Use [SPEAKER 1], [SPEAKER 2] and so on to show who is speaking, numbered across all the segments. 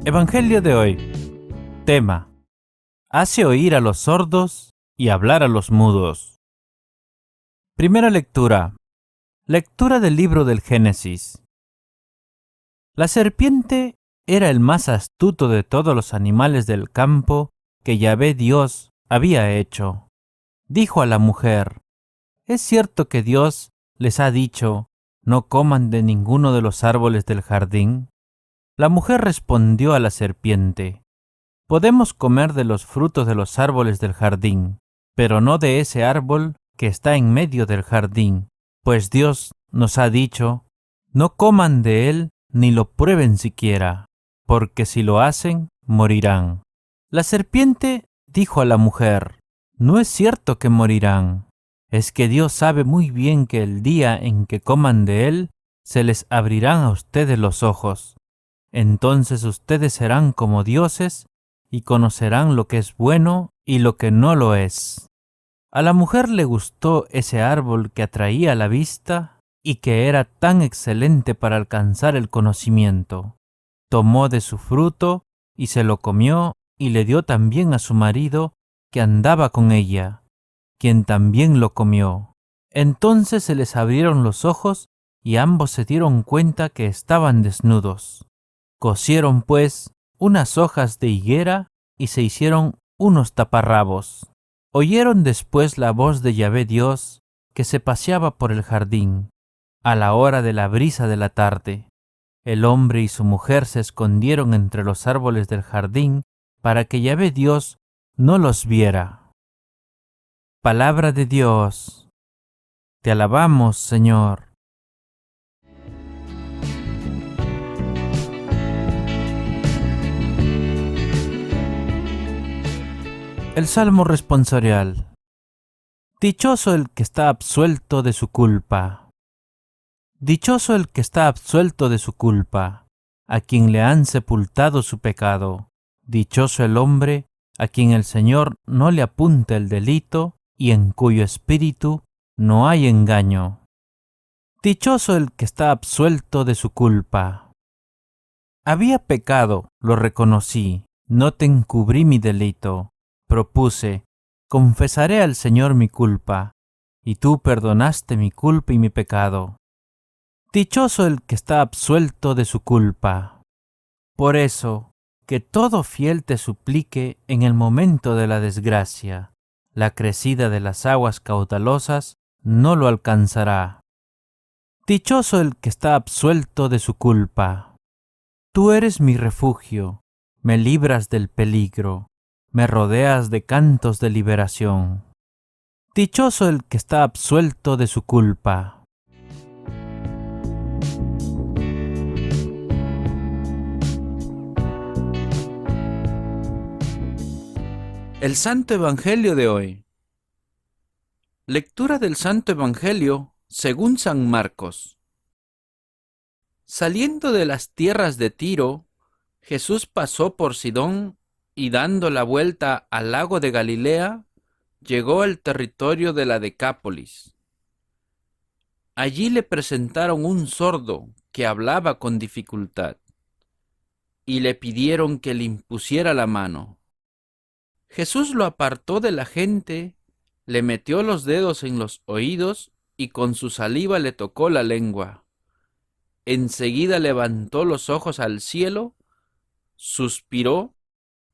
[SPEAKER 1] Evangelio de hoy. Tema: hace oír a los sordos y hablar a los mudos. Primera lectura. Lectura del libro del Génesis. La serpiente era el más astuto de todos los animales del campo que Yahvé Dios había hecho. Dijo a la mujer: ¿es cierto que Dios les ha dicho, no coman de ninguno de los árboles del jardín? La mujer respondió a la serpiente: podemos comer de los frutos de los árboles del jardín, pero no de ese árbol que está en medio del jardín, pues Dios nos ha dicho, no coman de él ni lo prueben siquiera, porque si lo hacen, morirán. La serpiente dijo a la mujer: no es cierto que morirán, es que Dios sabe muy bien que el día en que coman de él, se les abrirán a ustedes los ojos. Entonces ustedes serán como dioses y conocerán lo que es bueno y lo que no lo es. A la mujer le gustó ese árbol que atraía la vista y que era tan excelente para alcanzar el conocimiento. Tomó de su fruto y se lo comió y le dio también a su marido que andaba con ella, quien también lo comió. Entonces se les abrieron los ojos y ambos se dieron cuenta que estaban desnudos. Cosieron, pues, unas hojas de higuera y se hicieron unos taparrabos. Oyeron después la voz de Yahvé Dios que se paseaba por el jardín, a la hora de la brisa de la tarde. El hombre y su mujer se escondieron entre los árboles del jardín para que Yahvé Dios no los viera. Palabra de Dios. Te alabamos, Señor. El Salmo responsorial. Dichoso el que está absuelto de su culpa. Dichoso el que está absuelto de su culpa, a quien le han sepultado su pecado. Dichoso el hombre a quien el Señor no le apunta el delito y en cuyo espíritu no hay engaño. Dichoso el que está absuelto de su culpa. Había pecado, lo reconocí, no te encubrí mi delito. Propuse, confesaré al Señor mi culpa, y tú perdonaste mi culpa y mi pecado. Dichoso el que está absuelto de su culpa. Por eso, que todo fiel te suplique en el momento de la desgracia. La crecida de las aguas caudalosas no lo alcanzará. Dichoso el que está absuelto de su culpa. Tú eres mi refugio, me libras del peligro. Me rodeas de cantos de liberación. Dichoso el que está absuelto de su culpa. El Santo Evangelio de hoy. Lectura del Santo Evangelio según San Marcos. Saliendo de las tierras de Tiro, Jesús pasó por Sidón y dando la vuelta al lago de Galilea, llegó al territorio de la Decápolis. Allí le presentaron un sordo que hablaba con dificultad, y le pidieron que le impusiera la mano. Jesús lo apartó de la gente, le metió los dedos en los oídos y con su saliva le tocó la lengua. Enseguida levantó los ojos al cielo, suspiró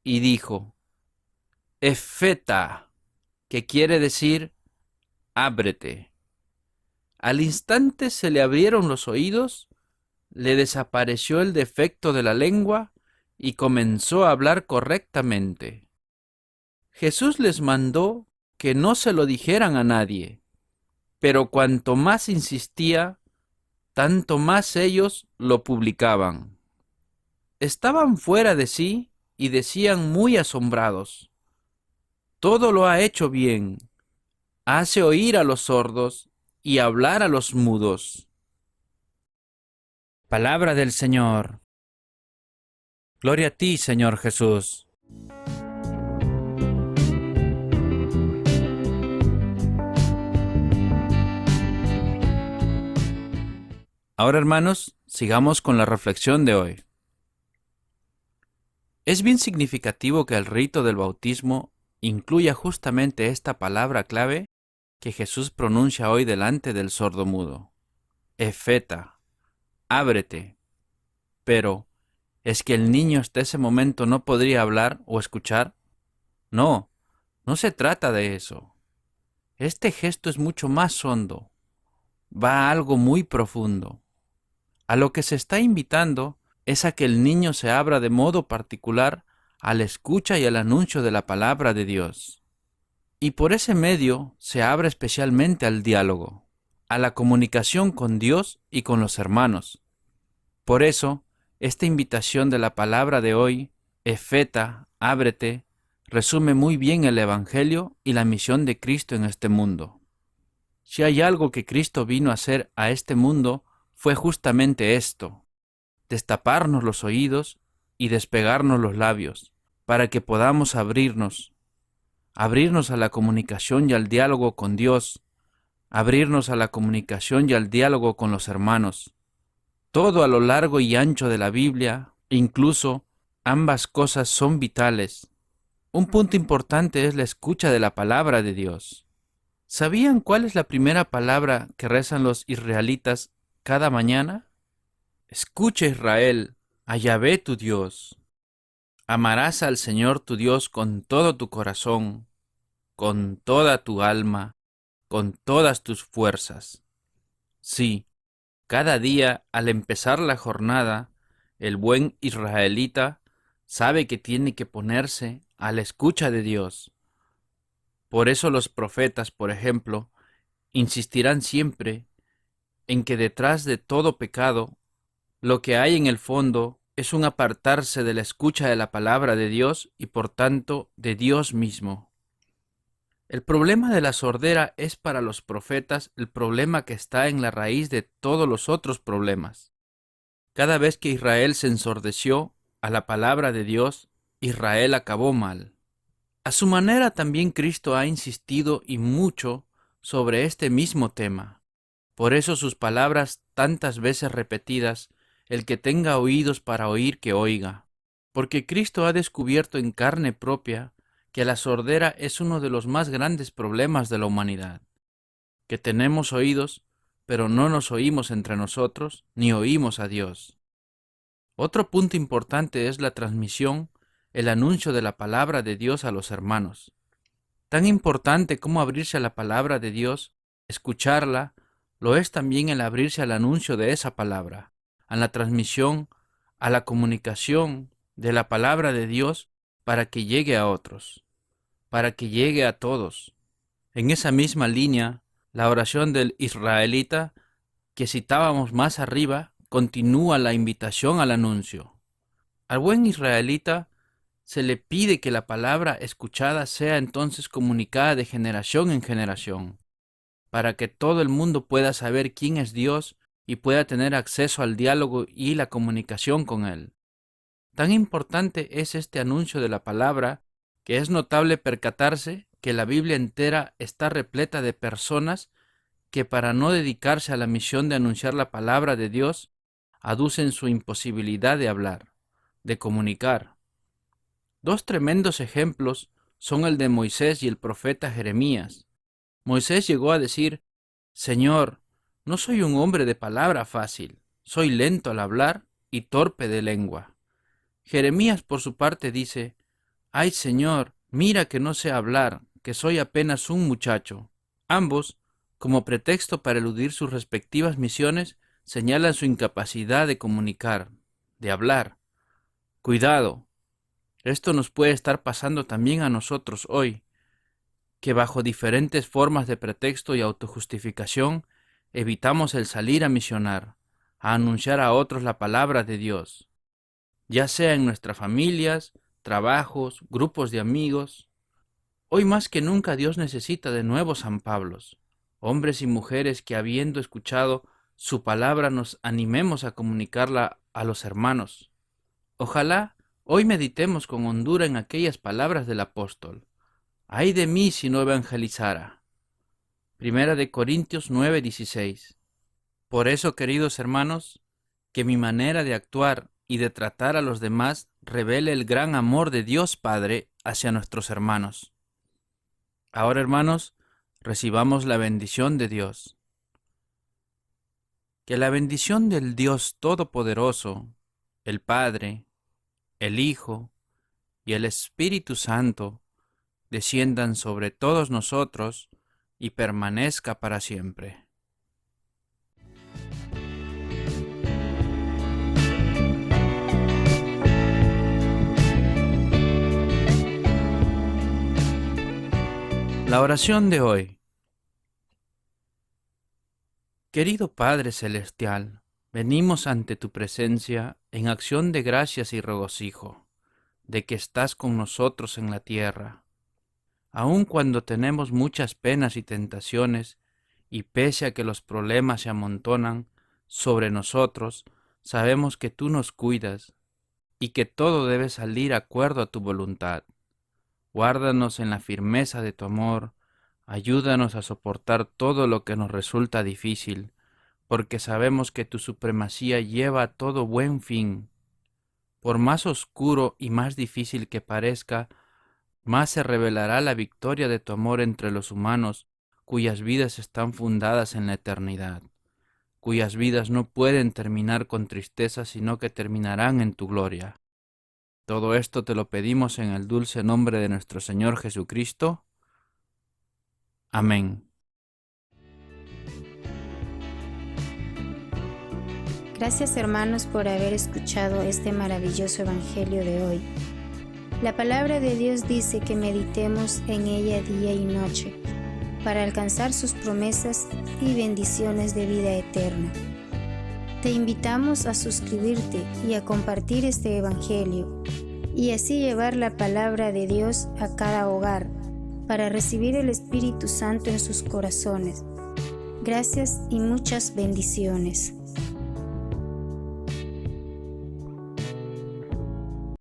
[SPEAKER 1] y dijo: Efeta, que quiere decir ábrete. Al instante se le abrieron los oídos, le desapareció el defecto de la lengua y comenzó a hablar correctamente. Jesús les mandó que no se lo dijeran a nadie, pero cuanto más insistía, tanto más ellos lo publicaban. Estaban fuera de sí y decían muy asombrados: todo lo ha hecho bien, hace oír a los sordos y hablar a los mudos. Palabra del Señor. Gloria a ti, Señor Jesús. Ahora, hermanos, sigamos con la reflexión de hoy. Es bien significativo que el rito del bautismo incluya justamente esta palabra clave que Jesús pronuncia hoy delante del sordomudo. Efeta, ábrete. Pero, ¿es que el niño hasta ese momento no podría hablar o escuchar? No, no se trata de eso. Este gesto es mucho más hondo, va a algo muy profundo. A lo que se está invitando es a que el niño se abra de modo particular a la escucha y al anuncio de la palabra de Dios. Y por ese medio se abre especialmente al diálogo, a la comunicación con Dios y con los hermanos. Por eso, esta invitación de la palabra de hoy, Efeta, ábrete, resume muy bien el Evangelio y la misión de Cristo en este mundo. Si hay algo que Cristo vino a hacer a este mundo, fue justamente esto: destaparnos los oídos y despegarnos los labios, para que podamos abrirnos a la comunicación y al diálogo con Dios, abrirnos a la comunicación y al diálogo con los hermanos. Todo a lo largo y ancho de la Biblia, incluso ambas cosas son vitales. Un punto importante es la escucha de la palabra de Dios. ¿Sabían cuál es la primera palabra que rezan los israelitas cada mañana? Escucha, Israel, a Yahvé tu Dios. Amarás al Señor tu Dios con todo tu corazón, con toda tu alma, con todas tus fuerzas. Sí, cada día al empezar la jornada, el buen israelita sabe que tiene que ponerse a la escucha de Dios. Por eso los profetas, por ejemplo, insistirán siempre en que detrás de todo pecado, lo que hay en el fondo es un apartarse de la escucha de la palabra de Dios y por tanto de Dios mismo. El problema de la sordera es para los profetas el problema que está en la raíz de todos los otros problemas. Cada vez que Israel se ensordeció a la palabra de Dios, Israel acabó mal. A su manera también Cristo ha insistido y mucho sobre este mismo tema. Por eso sus palabras tantas veces repetidas: el que tenga oídos para oír, que oiga. Porque Cristo ha descubierto en carne propia que la sordera es uno de los más grandes problemas de la humanidad. Que tenemos oídos, pero no nos oímos entre nosotros, ni oímos a Dios. Otro punto importante es la transmisión, el anuncio de la palabra de Dios a los hermanos. Tan importante como abrirse a la palabra de Dios, escucharla, lo es también el abrirse al anuncio de esa palabra, a la transmisión, a la comunicación de la palabra de Dios para que llegue a otros, para que llegue a todos. En esa misma línea, la oración del israelita que citábamos más arriba continúa la invitación al anuncio. Al buen israelita se le pide que la palabra escuchada sea entonces comunicada de generación en generación, para que todo el mundo pueda saber quién es Dios y pueda tener acceso al diálogo y la comunicación con Él. Tan importante es este anuncio de la palabra que es notable percatarse que la Biblia entera está repleta de personas que, para no dedicarse a la misión de anunciar la palabra de Dios, aducen su imposibilidad de hablar, de comunicar. Dos tremendos ejemplos son el de Moisés y el profeta Jeremías. Moisés llegó a decir: Señor, no soy un hombre de palabra fácil, soy lento al hablar y torpe de lengua. Jeremías, por su parte, dice: Ay, Señor, mira que no sé hablar, que soy apenas un muchacho. Ambos, como pretexto para eludir sus respectivas misiones, señalan su incapacidad de comunicar, de hablar. Cuidado, esto nos puede estar pasando también a nosotros hoy, que bajo diferentes formas de pretexto y autojustificación evitamos el salir a misionar, a anunciar a otros la palabra de Dios, ya sea en nuestras familias, trabajos, grupos de amigos. Hoy más que nunca Dios necesita de nuevos San Pablos, hombres y mujeres que, habiendo escuchado su palabra, nos animemos a comunicarla a los hermanos. Ojalá hoy meditemos con hondura en aquellas palabras del apóstol: ay de mí si no evangelizara. Primera de Corintios 9:16. Por eso, queridos hermanos, que mi manera de actuar y de tratar a los demás revele el gran amor de Dios Padre hacia nuestros hermanos. Ahora, hermanos, recibamos la bendición de Dios. Que la bendición del Dios Todopoderoso, el Padre, el Hijo y el Espíritu Santo desciendan sobre todos nosotros y permanezca para siempre. La oración de hoy. Querido Padre Celestial, venimos ante tu presencia en acción de gracias y regocijo, de que estás con nosotros en la tierra. Aun cuando tenemos muchas penas y tentaciones, y pese a que los problemas se amontonan sobre nosotros, sabemos que tú nos cuidas y que todo debe salir acuerdo a tu voluntad. Guárdanos en la firmeza de tu amor, ayúdanos a soportar todo lo que nos resulta difícil, porque sabemos que tu supremacía lleva a todo buen fin. Por más oscuro y más difícil que parezca, más se revelará la victoria de tu amor entre los humanos, cuyas vidas están fundadas en la eternidad, cuyas vidas no pueden terminar con tristeza, sino que terminarán en tu gloria. Todo esto te lo pedimos en el dulce nombre de nuestro Señor Jesucristo. Amén.
[SPEAKER 2] Gracias, hermanos, por haber escuchado este maravilloso evangelio de hoy. La palabra de Dios dice que meditemos en ella día y noche para alcanzar sus promesas y bendiciones de vida eterna. Te invitamos a suscribirte y a compartir este evangelio y así llevar la palabra de Dios a cada hogar para recibir el Espíritu Santo en sus corazones. Gracias y muchas bendiciones.